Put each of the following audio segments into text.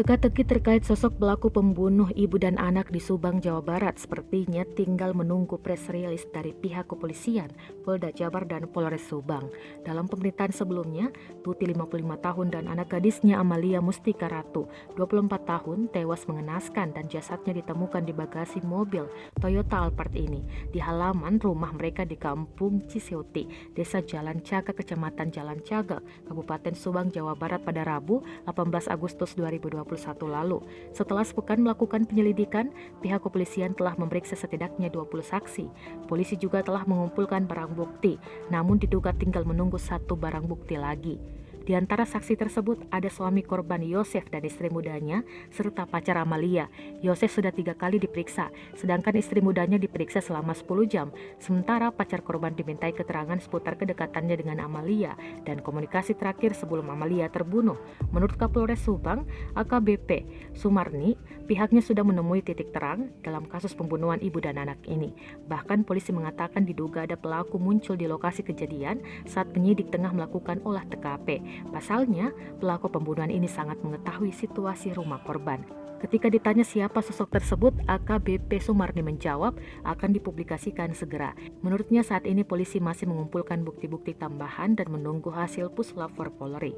Teka-teki terkait sosok pelaku pembunuh ibu dan anak di Subang, Jawa Barat sepertinya tinggal menunggu press release dari pihak kepolisian, Polda Jabar dan Polres Subang. Dalam pemberitaan sebelumnya, Tuti 55 tahun dan anak gadisnya Amalia Mustika Ratu, 24 tahun, tewas mengenaskan dan jasadnya ditemukan di bagasi mobil Toyota Alphard ini di halaman rumah mereka di Kampung Ciseuti, Desa Jalan Caga, Kecamatan Jalan Caga, Kabupaten Subang, Jawa Barat pada Rabu 18 Agustus 2021 lalu. Setelah sepekan melakukan penyelidikan, pihak kepolisian telah memeriksa setidaknya 20 saksi. Polisi juga telah mengumpulkan barang bukti, namun diduga tinggal menunggu satu barang bukti lagi. Di antara saksi tersebut ada suami korban Yosef dan istri mudanya, serta pacar Amalia. Yosef sudah 3 kali diperiksa, sedangkan istri mudanya diperiksa selama 10 jam. Sementara pacar korban dimintai keterangan seputar kedekatannya dengan Amalia dan komunikasi terakhir sebelum Amalia terbunuh. Menurut Kapolres Subang, AKBP Sumarni, pihaknya sudah menemui titik terang dalam kasus pembunuhan ibu dan anak ini. Bahkan polisi mengatakan diduga ada pelaku muncul di lokasi kejadian saat penyidik tengah melakukan olah TKP. Pasalnya, pelaku pembunuhan ini sangat mengetahui situasi rumah korban. Ketika ditanya siapa sosok tersebut, AKBP Sumarni menjawab akan dipublikasikan segera. Menurutnya saat ini polisi masih mengumpulkan bukti-bukti tambahan dan menunggu hasil puslapor Polri.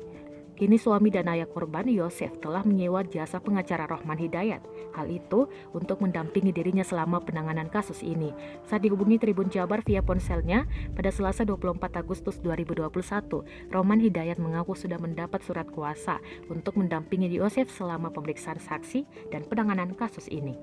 Kini suami dan ayah korban Yosef telah menyewa jasa pengacara Rohman Hidayat. Hal itu untuk mendampingi dirinya selama penanganan kasus ini. Saat dihubungi Tribun Jabar via ponselnya pada Selasa 24 Agustus 2021, Rohman Hidayat mengaku sudah mendapat surat kuasa untuk mendampingi Yosef selama pemeriksaan saksi dan penanganan kasus ini.